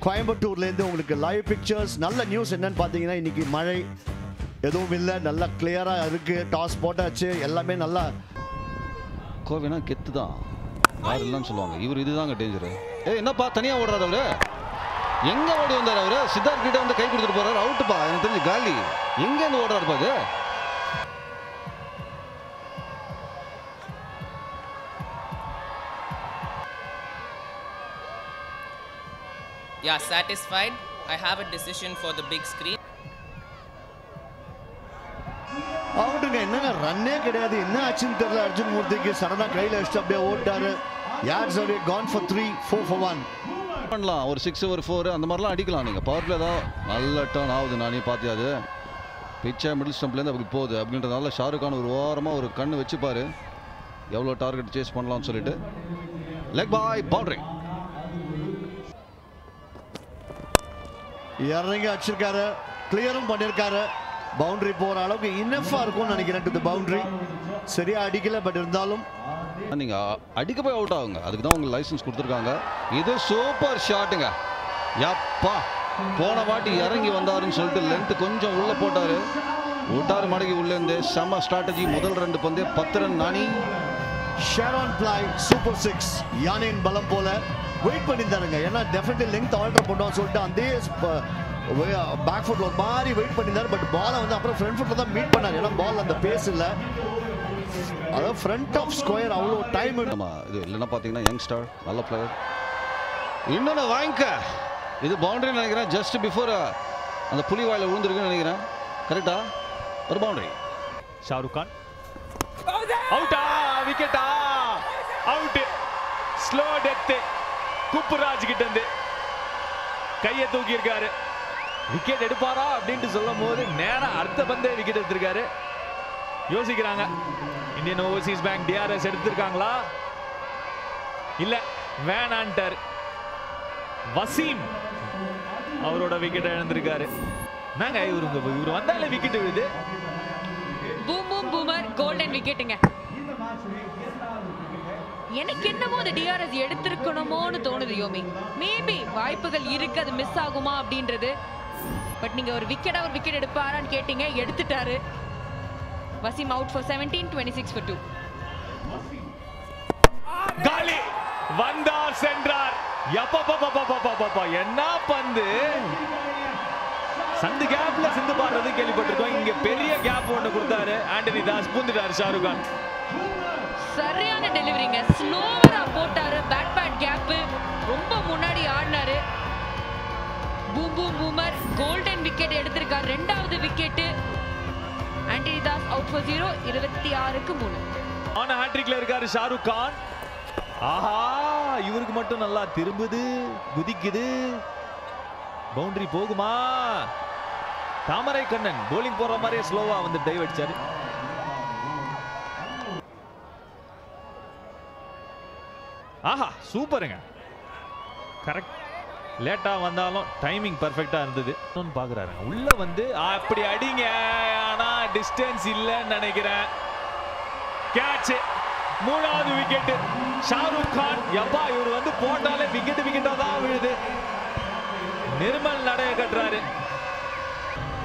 கோயம்புத்தூர்லேருந்து உங்களுக்கு live pictures. நல்ல நியூஸ் என்னன்னு பார்த்தீங்கன்னா இன்னைக்கு மழை எதுவும் இல்லை, நல்லா கிளியராக இருக்குது. டாஸ் போட்டாச்சு, எல்லாமே நல்லா. கோவினா கெத்து தான் யார் இல்லைன்னு சொல்லுவாங்க, இவர் இதுதாங்க டேஞ்சரு. என்னப்பா தனியாக ஓடுறாரு அவரு, எங்கே ஓடி வந்தார் அவரு? சித்தார்த் கிட்ட வந்து கை கொடுத்துட்டு போறாரு, அவுட்டுப்பா. எனக்கு தெரிஞ்சு காலி. எங்கேருந்து ஓடுறாருப்பா அது? Yeah, satisfied. I have a decision for the big screen. அவுட்டுங்க. என்னங்க ரன்னே கிடையாது, என்ன ஆச்சுன்னு தெரியல. அர்ஜுன் மூர்த்திக்கு சடனாக கையில் வச்சுட்டு அப்படியே ஓட்டாரு. Yards away gone for 3, 4 for 1 பண்ணலாம். ஒரு 6 ஒரு 4 அந்த மாதிரிலாம் அடிக்கலாம் நீங்கள். பவர் பிளே தான் நல்ல டர்ன் ஆகுது. நானே பார்த்தியாது பிச்சை மிடில் ஸ்டம்ப்லேருந்து அப்படி போகுது அப்படின்றதுனால ஷாருக் கான் ஒரு ஓரமாக ஒரு கண்ணு வச்சுப்பாரு, எவ்வளோ டார்கெட் சேஸ் பண்ணலாம்னு சொல்லிட்டு. லெக் பாய் பவுண்டரி இறங்கி அடிச்சிருக்காரு, கிளியரும் பண்ணியிருக்காரு. பவுண்டரி போகிற அளவுக்கு இன்னஃபாக இருக்கும்னு நினைக்கிறேன் டு தி பவுண்டரி. சரியா அடிக்கல, பட் இருந்தாலும் நீங்கள் அடிக்க போய் அவுட் ஆகுங்க, அதுக்கு தான் உங்களுக்கு லைசன்ஸ் கொடுத்துருக்காங்க. இது சூப்பர் ஷாட்டுங்க. யப்பா, போன வாட்டி இறங்கி வந்தாருன்னு சொல்லிட்டு லென்த் கொஞ்சம் உள்ளே போட்டார், விட்டார் மடக்கி உள்ளேருந்து. செம்ம ஸ்ட்ராட்டஜி. முதல் 2 பந்து 10 ரன். நானி ஷேரான் பிளை சூப்பர் 6. யானையின் பலம் போல வெயிட் பண்ணியிருந்தாருங்க. ஏன்னா டெஃபினெட்லி லெங்த் ஆல்டர் பண்ணுவான்னு சொல்லிட்டு அந்த பேக் ஃபுட்ல ஒரு மாதிரி வெயிட் பண்ணியிருந்தார். பட் பாலை வந்து அப்புறம் ஃப்ரண்ட் ஃபுட்ல தான் மீட் பண்ணார். ஏன்னா பால் அந்த பேஸ் இல்லை, அதாவது ஃப்ரண்ட் ஆஃப் ஸ்கொயர் அவ்வளோ டைம். இது இல்லைன்னா பார்த்தீங்கன்னா யங்ஸ்டர் நல்ல பிளேயர். இன்னொன்று வாங்கிக்க. இது பவுண்டரி நினைக்கிறேன், ஜஸ்ட் பிஃபோர் அந்த புலி வாயில விழுந்துருக்குன்னு நினைக்கிறேன். கரெக்டா? ஒரு பவுண்டரி. ஷாருக் கான் அவுட்டா, விக்கெட்டா, அவுட். Slow death. குப்புராஜ் கிட்ட இருந்து கையை தூக்கி இருக்காரு. விக்கெட் எடுப்பாரா அப்படின்ட்டு சொல்லும் போது நேரம் அடுத்த பந்தே விக்கெட் எடுத்திருக்காரு. யோசிக்கிறாங்க, இந்தியன் ஓவர்சீஸ் பேங்க் டிஆர்எஸ் எடுத்திருக்காங்களா இல்ல வேணான்ட்டார். வசீம் அவரோட விக்கெட் இழந்திருக்காரு. நாங்க இவரு வந்தாலே விக்கெட் விழுது. பூம் பூம் பூமர் கோல்டன் விக்கெட்டுங்க. எனக்கு என்னமோ அது டிஆர்எஸ் எடுத்திருக்கணுமோன்னு தோணுது யோமி. மேபி வாய்ப்புகள் இருக்கு, அது மிஸ் ஆகுமா அப்படின்றது. பட் நீங்க ஒரு விக்கெட் எடுப்பாரான்னு கேட்டீங்க, எடுத்துட்டாரு. Wasim out for 17, 26 for 2. காலி வந்தார், சென்றார். என்ன பந்து! சந்து கேப்ல சிந்து பாடுறது கேள்விப்பட்டிருக்கோம், இங்க பெரிய கேப் ஒண்ணு கொடுத்தாரு ஆண்டனி தாஸ். பூந்துட்டாரு ஷாருக் கான். சரியான டெலிவரிங்க. ஸ்லோவரா போட்டாரு. பேட் கேப் ரொம்ப முன்னாடி ஆடினாரு. Boom boom boomer golden wicket எடுத்திருக்கார். 2வது wicket. Antony Dhas out for 0, 26க்கு 3. ஆன ஹேட்ரிக்ல இருக்காரு ஷாருக் கான். ஆஹா, இவருக்கு மட்டும் நல்லா திரும்புது, குதிக்குது. பவுண்டரி போகுமா? தாமரை கண்ணன் போலிங் போற மாதிரியே ஸ்லோவா வந்து டைவ் அடிச்சாரு. ஆஹா, சூப்பருங்க. கரெக்ட். லேட்டா வந்தாலும் டைமிங் பர்ஃபெக்டா இருந்தது. பாக்குறாரு உள்ள வந்து அப்படி அடிங்க, ஆனா டிஸ்டன்ஸ் இல்லைன்னு நினைக்கிறேன். கேட்ச். 3வது விக்கெட். ஷாருக் கான். யப்பா, இவர் வந்து போட்டாலே விக்கெட்டா தான் விழுது. நிர்மல் நடைய கட்டுறாரு.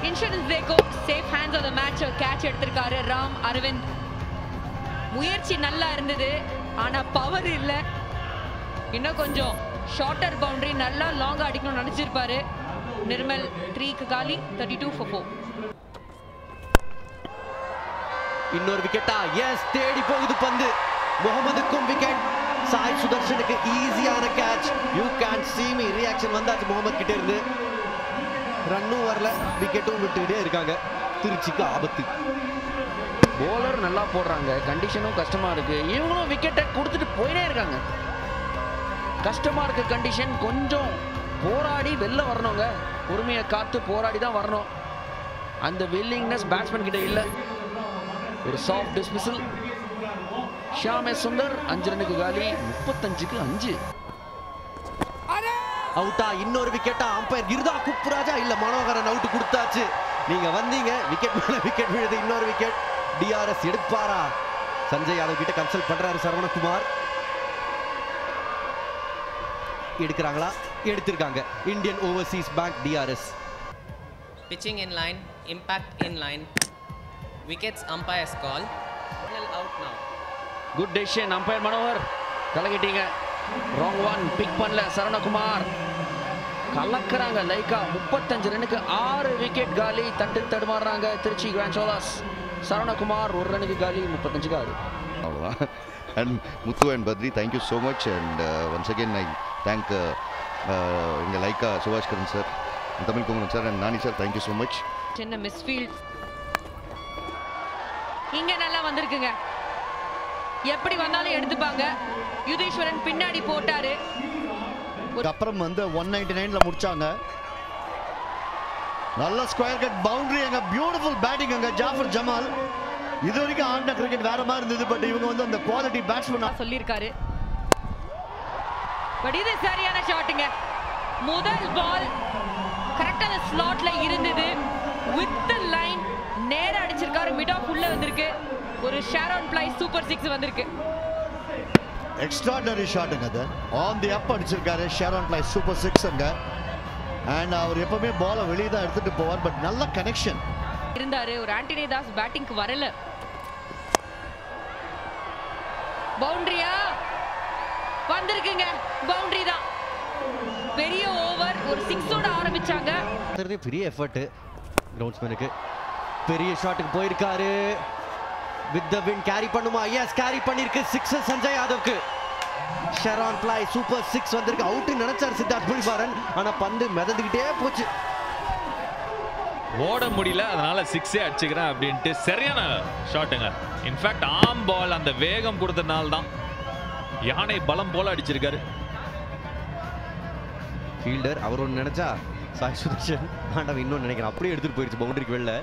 இன்சூரன்ஸ் தேக்கோ safe hands of the match catch எடுத்திருக்காரு ராம் அரவிந்த். முயற்சி நல்லா இருந்தது, ஆனா பவர் இல்ல. இன்னும் கொஞ்சம் ஷார்ட்டர் பவுண்டரி நல்லா லாங்கா அடிக்கணும்னு நினைச்சிருப்பாரு. நிர்மல் 3க்கு காலி, 32 for 4. இன்னொரு விக்கெட்டா? எஸ், தேடி போகுது பந்து. முகமதுக்கும் விக்கெட். சாய் சுதர்ஷனுக்கு ஈஸியான catch. You can see me reaction வந்தாச்சு முகமது கிட்ட இருந்து. ரன்னும் வரல, விக்கெட்டும் விட்டுக்கிட்டே இருக்காங்க. திருச்சிக்கு ஆபத்து. போலர் நல்லா போடுறாங்க, கண்டிஷனும் கஷ்டமா இருக்கு. இவங்களும் விக்கெட்டை கொடுத்துட்டு போயிட்டே இருக்காங்க. கஷ்டமா இருக்கு கண்டிஷன். கொஞ்சம் போராடி வெளில வரணுங்க. பொறுமையை காத்து போராடி தான் வரணும். அந்த வில்லிங்னஸ் பேட்ஸ்மேன் கிட்ட இல்லை. ஒரு சாஃப்ட் டிஸ்மிசல். ஷியாமே சுந்தர் 5 ரன்னுக்கு காலி, 35க்கு 5. அவுட்டா? இன்னொரு விக்கெட்டா? அம்பையர் கிருதா குப்புராஜா இல்ல மனோகரன் அவுட் கொடுத்தாச்சு. நீங்க வந்தீங்க, விக்கெட் மேல விக்கெட் விழுது. இன்னொரு விக்கெட். டிஆர்எஸ் எடுப்பாரா? சஞ்சய் யாதவ் கிட்ட கன்சல்ட் பண்றாரு சரவணகுமார். எடுக்கிறாங்களா? எடுத்திருக்காங்க Indian Overseas bank TRS. Pitching in line, impact in line. Wickets umpire's call. Out now. Good decision umpire Manohar. கலக்கிட்டீங்க. ராங் ஒன் பிக் பண்ணல சரவணகுமார். கலக்குறாங்க லைக்கா. 35 ரனுக்கு 6 விக்கெட் காலி. தட்டு தடுமாறுறாங்க திருச்சி கிராண்ட் சோலாஸ். சரவணகுமார் 1 ரனுக்கு காலி 35 காலி. அவ்வளோதான். And Muthu and Badri thank you so much. And once again I thank எங்கள் Lyca Subaskaran sir, Tamil Kumaran sir and Nani sir, thank you so much. சின்ன மிஸ்ஃபீல்ட் இங்க நல்லா வந்திருக்குங்க. எப்படி வந்தாலும் எடுத்துப்பாங்க. யுதீஸ்வரன் பின்னாடி போட்டாரு. அப்புறம் வந்து 199ல முடிச்சாங்க. நல்ல ஸ்கொயர் கட் பவுண்டரி அங்க, பியூட்டிஃபுல் பேட்டிங் அங்க ஜாஃபர் ஜமால். இது வரைக்கும் ஆடின கிரிக்கெட் வேற மாதிரி இருந்தது. பட் இவங்க வந்து அந்த குவாலிட்டி பேட்ஸ்மேன் சொல்லியிருக்காரு. பட் இது சரியான ஷாட்டுங்க. முதல் பால் கரெக்டா அந்த ஸ்லாட்ல இருந்தது. வித் தி லைன் நேரா அடிச்சிருக்காரு. மிட் ஆஃப் உள்ள வந்திருக்கு. ஒரு ஷாரோன் பிளை சூப்பர் 6 வந்திருக்கு. எக்ஸ்ட்ராடனரி ஷாட்டுங்க அது. ஆன் தி அப் அடிச்சிருக்காரு ஷாரோன் பிளை சூப்பர் 6 அங்க. அண்ட் அவர் எப்பவுமே பாலை வெளியே தான் எடுத்துட்டு போவார். பட் நல்ல கனெக்ஷன் இருந்தாரு. ஒரு ஆண்டனி தாஸ் பேட்டிங்க்கு வரல. பவுண்டரியா வந்திருக்குங்க. பவுண்டரி தான். பெரிய ஓவர். ஒரு 6ஓட ஆரம்பிச்சாங்க. பெரிய எஃபர்ட் கிரவுண்ட்ஸ்மேனுக்கு. பெரிய ஷாட்டுக்கு போயிருக்காரு. வித் தி வின் கேரி பண்ணுமா? எஸ் கேரி பண்ணிருக்கு. 6 சஞ்சய் யாதவ்க்கு. ஷெரான் பிளை சூப்பர் 6 வந்திருக்கு. அவுட் நினைச்சார் சித்தார்த் மணிமாறன். ஆனா பந்து மிதந்துக்கிட்டே போச்சு. ஓட முடியல, அதனால 6 அடிச்சுக்கிறேன் அப்படின்ட்டு சரியான ஷாட்டுங்க. இன்ஃபேக்ட் ஆம் பால் அந்த வேகம் கொடுத்தனால தான் யானை பலம் போல அடிச்சிருக்காரு. ஃபீல்டர் அவர் ஒன்று நினைச்சா சாய் சுதர்ஷன் ஆண்டவன் இன்னொன்று நினைக்கிறேன். அப்படியே எடுத்துட்டு போயிடுச்சு பவுண்டரிக்கு வெளில.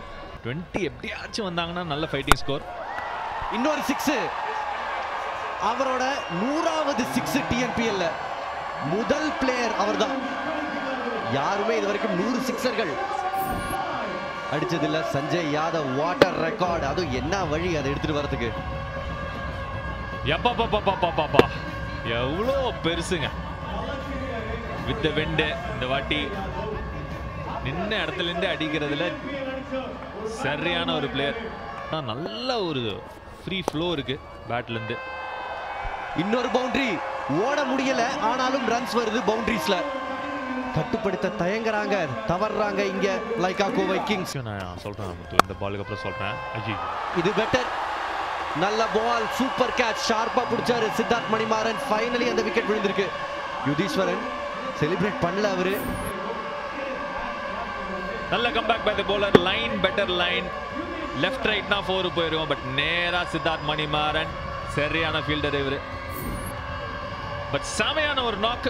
20 எப்படியாச்சும் வந்தாங்கன்னா நல்ல ஃபைட்டிங் ஸ்கோர். இன்னொரு 6. அவரோட 100வது 6 டிஎன்பிஎல்ல. முதல் பிளேயர் அவர்தான். யாருமே இது வரைக்கும் 100 சிக்ஸர்கள் அடிச்சதில்ல. Sanjay Yadav what a record. அதுவும் என்ன வழி அதை எடுத்துட்டு வரதுக்கு. எப்பா எவ்வளோ பெருசுங்க. வித் வெண்டு இந்த வாட்டி நின்ன இடத்துல இருந்து அடிக்கிறதுல சரியான ஒரு பிளேயர். நல்ல ஒரு ஃப்ரீ ஃப்ளோ இருக்கு பேட்ல இருந்து. இன்னொரு பவுண்டரி. ஓட முடியல, ஆனாலும் ரன்ஸ் வருது பவுண்டரிஸ்ல. கட்டுப்படுத்த தயங்குறாங்க, தவறுறாங்க இங்க லைக்கா கோவை கிங்ஸ். நான் சொல்றேன் இந்த பாலுக்கு அப்புறம் சொல்றேன். இது பெட்டர். நல்ல பால், சூப்பர் கேட்ச், ஷார்ப்பா பிடிச்சாரு சித்தார்த் மணிமாறன். ஃபைனலி அந்த விக்கெட் விழுந்திருக்கு. யுதீஸ்வரன் செலிப்ரேட் பண்ணல அவரு. நல்ல comeback by the bowler. Line better line. Left ரைட்னா 4 போயிரும். பட் நேரா சித்தார்த் மணிமாறன் சரியான ஃபீல்டர் இவரு. பட் செமையான ஒரு நாக்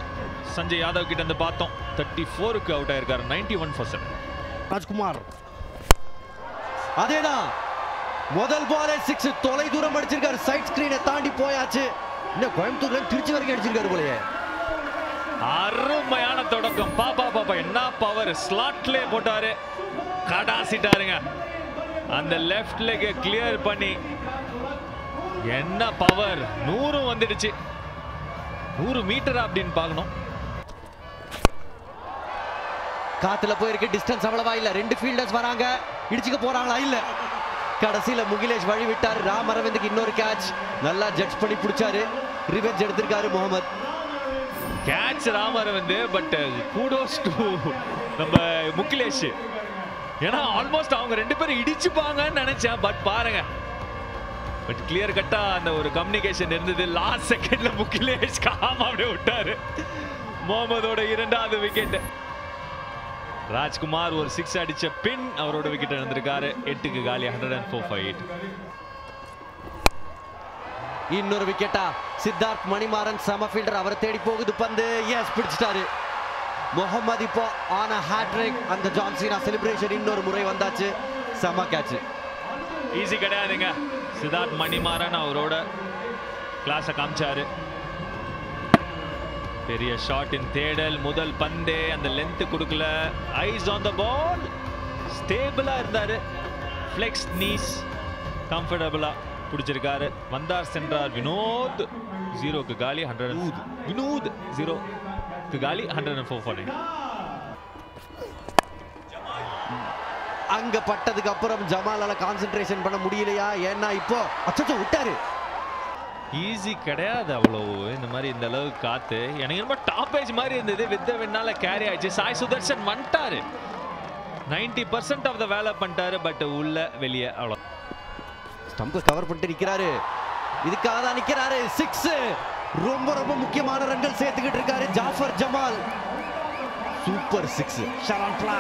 சஞ்சய் யாதவ் கிட்ட இருந்து பார்த்தோம். 34க்கு அவுட் ஆயிருக்காரு. 91 for 7. ராஜ்குமார் அதேதான். முதல் பாலே 6. தொலை தூரம் அடிச்சிருக்காரு. சைட் ஸ்கிரீனை தாண்டி போயாச்சு. இன்னும் கோயம்புத்தூர்ல திருச்சி வரைக்கும் அடிச்சிருக்காரு போலயே. அருமையான தொடக்கம். பாப்பா என்ன பவர். ஸ்லாட்ல போட்டாரு. கடாசிட்டாருங்க. அந்த லெஃப்ட் லெக் கிளியர் பண்ணி என்ன பவர். 100 வந்துடுச்சு. 100 மீட்டர் அப்படின்னு பார்க்கணும். காத்துல போயிருக்கு. டிஸ்டன்ஸ் அவ்வளவா இல்ல. 2 ஃபீல்டர்ஸ் வராங்க. இடிச்சுக்க போறாங்களா? இல்ல. கடைசியில முகிலேஷ் வழி விட்டார். ராம் அரவிந்துக்கு இன்னொரு கேட்ச். நல்லா ஜட்ஜ் பண்ணி பிடிச்சாரு. ரிவெஞ்ச் எடுத்திருக்காரு Mohammed. Catch Ram Aravind. But kudos to நம்ம முகிலேஷ். ஏன்னா ஆல்மோஸ்ட் அவங்க 2 பேரும் இடிச்சுப்பாங்கன்னு நினைச்சேன். பட் பாருங்க, பட் கிளியர் கட்டா அந்த ஒரு கம்யூனிகேஷன் இருந்தது. லாஸ்ட் செகண்ட்ல முகிலேஷ் காம அப்படியே விட்டாரு. முகமதோட 2வது விக்கெட். ராஜ்குமார் ஒரு 6 அடிச்ச பின் அவரோட விக்கெட் இழந்திருக்காரு. 8க்கு காலி. 104 for 8. இன்னொரு விக்கெட்டா சித்தார்த் மணிமாறன். சம ஃபீல்டர். அவரை தேடி போகுது பந்து. எஸ் பிடிச்சிட்டாரு. முகமது இப்போ ஆன ஹேட்ரிக். அந்த ஜான்சீனா செலிப்ரேஷன் இன்னொரு முறை வந்தாச்சு. சம கேட்ச். ஈஸி கிடையாதுங்க. சித்தார்த் மணிமாறன் அவரோட கிளாஸை காமிச்சாரு. பெரிய ஷாட்டின் தேடல். முதல் பந்தே அந்த லென்த் கொடுக்கல. ஐஸ் ஆன் த பால். ஸ்டேபிளா இருந்தாரு. ஃப்ளெக்ஸ் நீஸ் கம்ஃபர்டபுளா பிடிச்சிருக்காரு. வந்தார் சென்றார். வினோத் 0க்கு காலி. 100. வினோத் 0. காலி 104 for 9. அங்க பட்டதுக்கு அப்புறம் ஜமாலால கான்சென்ட்ரேஷன் பண்ண முடியலையா? ஏன்னா இப்போ அச்சோ விட்டாரு. ஈஸி கிடையாது அவ்வளோ இந்த மாதிரி இந்த அளவுக்கு காத்து. எனக்கு ரொம்ப டாப் ஏஜ் மாதிரி இருந்தது. வித்த வெண்ணால கேரி ஆயிடுச்சு. சாய் சுதர்ஷன் வந்துட்டாரு. 90% ஆஃப் த வேலை பண்ணிட்டாரு. பட் உள்ள வெளியே அவ்வளோ. ஸ்டம்பை கவர் பண்ணிட்டு நிக்கிறாரு. இதுக்காக தான் நிக்கிறாரு. 6 ரொம்ப ரொம்ப முக்கியமான ரன்கள் சேர்த்துக்கிட்டு இருக்காரு ஜாஃபர் ஜமால். சூப்பர் 6 ஷான் ஃப்ளை.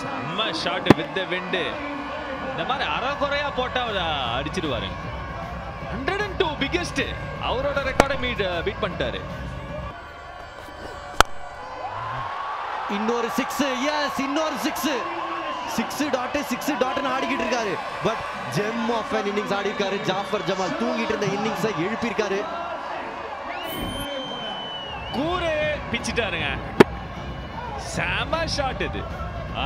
செம்ம ஷாட் வித் தி விண்ட். இந்த மாதிரி அறகுறையா போட்டா அடிச்சிடுவாரு. 102 பிகெஸ்ட் அவரோட ரெக்கார்டை பீட் பண்ணிட்டாரு. இன்னொரு 6. எஸ் இன்னொரு 6. 6 டாட் ஆடிக்கிட்டு இருக்காரு. But gem of an innings ஆடி இருக்காரு ஜாஃபர் ஜமால். தூங்கிட்டு இருந்த இன்னிங்ஸை எழுப்பி இருக்காரு. கூரே பிச்சிட்டாருங்க. செம ஷாட் இது.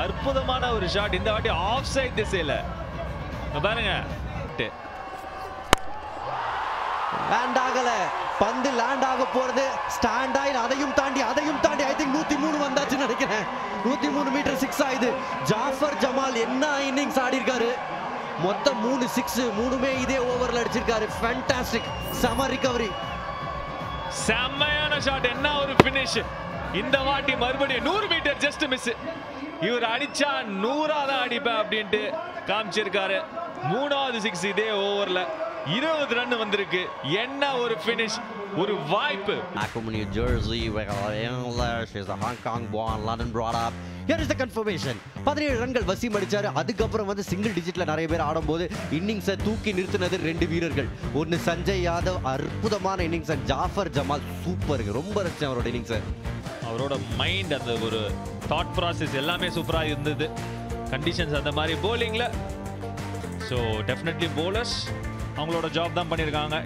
அற்புதமான ஒரு ஷாட். இந்த வாட்டி ஆஃப் சைட் திசையில பாருங்க. லேண்ட் ஆகல. பந்து லேண்ட் ஆக போறது ஸ்டாண்ட் ஆயில். அதையும் தாண்டி ஐ திங்க் 103 வந்தாச்சு நினைக்கிறேன். 103 மீட்டர் 6 ஆயுது. ஜாஃபர் ஜமால் என்ன இன்னிங்ஸ் ஆடி இருக்காரு. மொத்தம் 3 6 மூணுமே இதே ஓவர்ல அடிச்சிருக்காரு. ஃபேண்டாஸ்டிக். செம ரிகவரி. செம்மையான ஷாட். என்ன ஒரு ஃபினிஷ். இந்த வாட்டி மறுபடியும் 100 மீட்டர் ஜஸ்ட் மிஸ். இவர் அடிச்சா 100 தான் அடிப்பேன் அப்படின்ட்டு காமிச்சிருக்காரு. 3வது 6 இதே ஓவர்ல 20 ரன் வந்திருக்கு. என்ன ஒரு ஃபினிஷ். ஒரு வாய்ப்பு. New Jersey, she's a Hong Kong born, London brought up. Here is the confirmation. 17 ரன்கள் வசீம் அடிச்சாரு. அதுக்கப்புறம் வந்து சிங்கிள் டிஜிட்ல நிறைய பேர் ஆடும்போது இன்னிங்ஸை தூக்கி நிறுத்தினது 2 வீரர்கள். ஒன்னு சஞ்சய் யாதவ் அற்புதமான இன்னிங்ஸ். ஜாஃபர் ஜமால் சூப்பருங்க. ரொம்ப ரசிச்சேன் அவரோட இன்னிங்ஸை. அவரோட மைண்ட் அந்த ஒரு தாட் ப்ராசஸ் எல்லாமே சூப்பராக இருந்தது. கண்டிஷன்ஸ் அந்த மாதிரி போலிங்கில். ஸோ டெஃபினெட்லி போலர்ஸ் அவங்களோட ஜாப் தான் பண்ணியிருக்காங்க.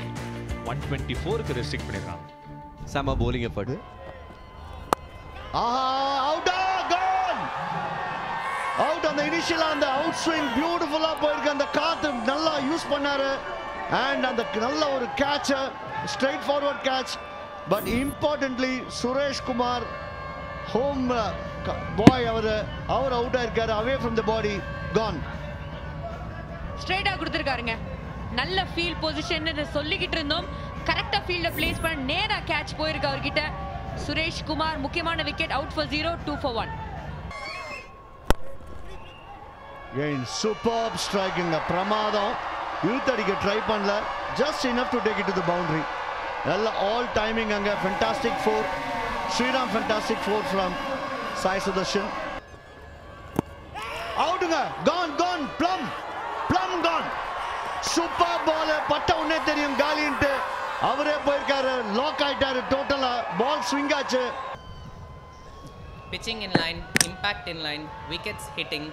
124க்கு ரெஸ்ட்ரிக்ட் பண்ணியிருக்காங்க. செம போலிங் எஃபர்ட். அவுட். அந்த இனிஷியலா அந்த அவுட் ஸ்விங் பியூட்டிஃபுல்லா போயிருக்கு. அந்த காத்து நல்லா யூஸ் பண்ணாரு. அண்ட் அந்த நல்ல ஒரு catch, straight forward catch. But importantly Suresh Kumar home boy அவர் அவுட் ஆயிருக்காரு. Away from the body gone. ஸ்ட்ரைட்டா கொடுத்திருக்காருங்க. நல்ல ஃபீல்ட் பொசிஷன் சொல்லிக்கிட்டு இருந்தோம். கரெக்டா ஃபீல்ட பிளேஸ் பண்ண நேரா கேட்ச் போயிருக்கு அவர்கிட்ட. சுரேஷ் குமார் முக்கியமான wicket. Out for 0, 2 for 1. Again superb striking. பிரமாதம். இழுத்தடிக்க ட்ரை பண்ணல. just enough to take it to the boundary. all timing அங்க. fantastic 4. Sriram fantastic 4 from Sai Sudharsan. அவுட்டுங்க. gone plum gone. Super ball. பட்ட உடனே தெரியும் காலின்ட்டு. அவரே போயிருக்காரு. லாக் ஆயிட்டாரு டோட்டலா. பால் ஸ்விங் ஆச்சு. Pitching in line, impact in line, wickets hitting.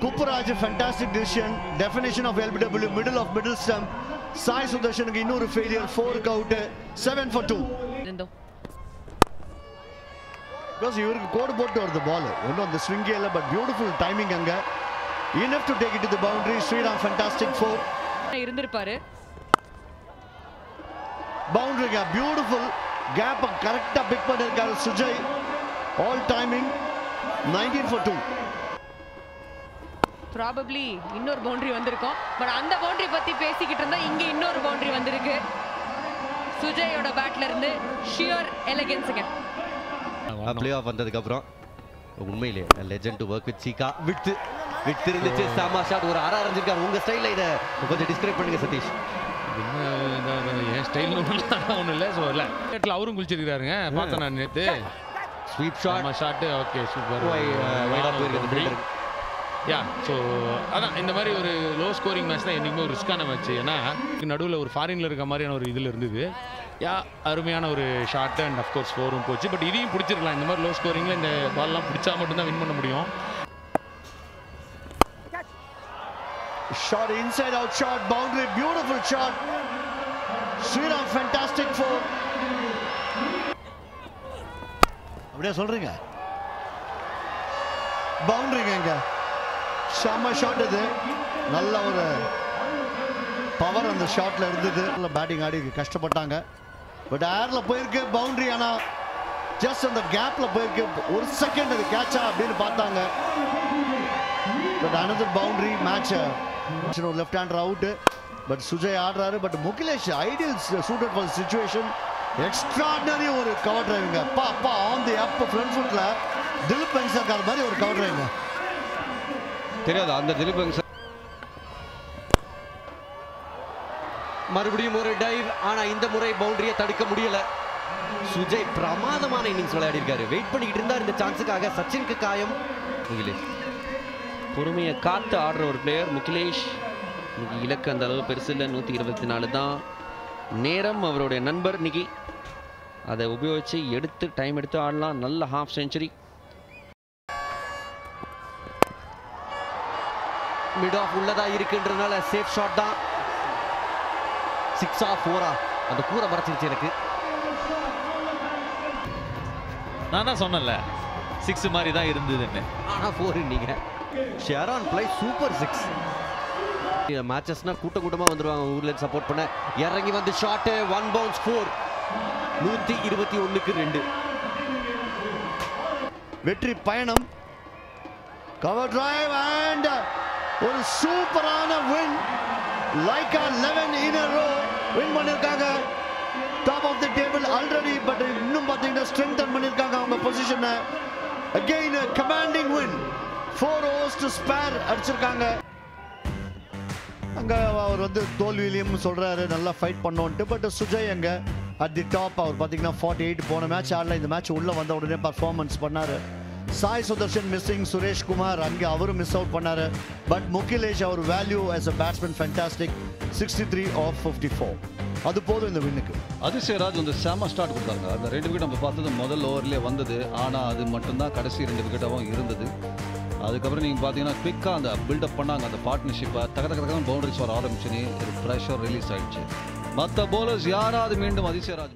Kuppuraj fantastic decision. definition of LBW, middle stump. Sai சுதர்ஷனுக்கு இன்னொரு ஃபெயிலியர். 4க்கு அவுட். 7 for 2. பிகாஸ் இவருக்கு கோடு போட்டு வருது பால். ஒன்றும் அந்த ஸ்விங்கே இல்லை. பட் பியூட்டிஃபுல் டைமிங் அங்க. enough to take it to the boundary. Sriram fantastic 4. இருந்திருப்பாரு. பவுண்டரிங்க. பியூட்டிஃபுல் கேப் கரெக்டா பிக் பண்ணிருக்காரு Sujay. all timing. 19 for 2. Probably இன்னொரு பவுண்டரி வந்திருக்கும். பட் அந்த பவுண்டரி பத்தி பேசிக்கிட்டு இருந்தா இங்க இன்னொரு பவுண்டரி வந்திருக்கு. சுஜயோட பேட்ல இருந்து ஷியர் எலிகன்ஸ்ங்க. ப்ளே ஆஃப் வந்ததுக்கு அப்புறம் உண்மையிலேயே லெஜெண்ட் டு வர்க் வித் சீகா. விட்டு இருந்துச்சு. செம ஷாட். ஒரு அரை அரைஞ்சிருக்காரு. உங்க ஸ்டைல்ல இதை கொஞ்சம் டிஸ்கிரைப் பண்ணுங்க சதீஷ். என் ஸ்டைல் ஒன்றும் இல்லை. ஸோ இல்லை அவரும் குளிச்சிருக்காருங்க. பார்த்தேன் நான் நேற்று. Sweep shot shot. Okay super. Yeah so அதான் இந்த மாதிரி ஒரு லோ ஸ்கோரிங் மேட்ச் தான் என்றைக்குமே ஒரு ரிஸ்க்கான மேட்ச். ஏன்னா நடுவில் ஒரு ஃபாரினில் இருக்க மாதிரியான ஒரு இதில் இருந்தது. அருமையான ஒரு ஷாட்டு. அண்ட் அஃப்கோர்ஸ் 4ம் போச்சு. பட் இதையும் பிடிச்சிருக்கலாம். இந்த மாதிரி லோ ஸ்கோரிங்கில் இந்த பால்லாம் பிடிச்சா மட்டும்தான் வின் பண்ண முடியும். Shot inside out shot. Boundary. Beautiful shot. Sriram fantastic 4. அப்படியே சொல்றீங்க. பவுண்டரிங்க. செம்ம ஷாட் இது. நல்ல ஒரு பவர் அந்த ஷாட்ல இருந்தது. பேட்டிங் ஆடி கஷ்டப்பட்டாங்க. பட் ஏர்ல போயிருக்கு பவுண்டரி. ஆனா ஜஸ்ட் அந்த கேப்ல போயிருக்கு. ஒரு செகண்ட் அது கேட்சா அப்படின்னு பார்த்தாங்க. But another boundary match. Left hander out. But Sujay ஆடுறாரு. But Mukilesh ideal suited for situation. Extraordinary ஒரு கவர் டிரைவிங்க. அப்பா ஆன் தி அப் ஃப்ரண்ட் ஃபுட்ல திலீப் வெங்கசர்கார் மாதிரி ஒரு கவர் டிரைவிங்க. தெரியாது அந்த திலீப் வெங்கசர். மறுபடியும் ஒரு டைவ். ஆனா இந்த முறை பவுண்டரியை தடுக்க முடியல. சுஜய் பிரமாதமான இன்னிங்ஸ் விளையாடி இருக்காரு. வெயிட் பண்ணிக்கிட்டு இருந்தார் இந்த சான்ஸுக்காக. சச்சினுக்கு காயம். முகிலேஷ் பொறுமையை காத்து ஆடுற ஒரு பிளேயர் முகிலேஷ். இன்னைக்கு இலக்கு அந்த அளவு பெருசு இல்லை. 124 தான் நேரம். அவருடைய நண்பர் இன்னைக்கு அதை உபயோகிச்சு எடுத்து டைம் எடுத்து ஆடலாம். நல்ல ஹாஃப் செஞ்சுரி. மிட் ஆஃப் உள்ளதா இருக்குன்றதுனால சேஃப் ஷாட் தான். 6 4 அந்த கூரை மறைச்சிருச்சு எனக்கு. நான் தான் சொன்னேன்ல 6 மாதிரி தான் இருந்ததுன்னு. ஆனா 4 நீங்க ஷேரான் பிளே சூப்பர் 6. மேட்சஸ்னா கூட்டமா வந்துருவாங்க ஊர்ல சப்போர்ட் பண்ண. இறங்கி வந்து ஷாட் 1 பவுன்ஸ் 4. 121க்கு 2. வெற்றி பயணம். கவர் டிரைவ் அண்ட் ஒரு சூப்பரான win. Lyca 11 in a row win பண்ணிருக்காங்க. Top of the table already. But இன்னும் பாத்தீங்கன்னா ஸ்ட்ரெங்தன் பண்ணிருக்காங்க அவங்க பொசிஷனை. Again commanding win. 4 overs to spare அடிச்சிருக்காங்க. அங்க அவர் வந்து தோல்வியிலையும் சொல்றாரு நல்லா ஃபைட் பண்ணோன்ட்டு. பட் சுஜய் அங்க அட் தி டாப். அவர் பாத்தீங்கன்னா 48 போன மேட்ச் ஆடல. இந்த மேட்ச் உள்ள வந்த உடனே பர்ஃபார்மன்ஸ் பண்ணாரு. சாய் சுதர்ஷன் மிஸ்ஸிங். சுரேஷ் குமார் அங்கே அவரும் மிஸ் அவுட் பண்ணாரு. பட் முகிலேஷ் அவர் value as a batsman fantastic. 63 of 54. அது போதும் இந்த வின்னுக்கு. அதிசயராஜ் வந்து செம ஸ்டார்ட் கொடுத்தாங்க. அந்த 2 விக்கெட் நம்ம பார்த்தது முதல் ஓவர்லேயே வந்தது. ஆனால் அது மட்டும்தான் கடைசி 2 விக்கெட்டாகவும் இருந்தது. அதுக்கப்புறம் நீங்கள் பார்த்தீங்கன்னா குவிக்காக அந்த பில்டப் பண்ணாங்க. அந்த பார்ட்னர்ஷிப்பை தக்க பவுண்டரிஸ் வர ஆரம்பிச்சுன்னு ஒரு ப்ரெஷர் ரிலீஸ் ஆயிடுச்சு. மற்ற பவுலர்ஸ் யாராவது மீண்டும் அதிசயராஜ்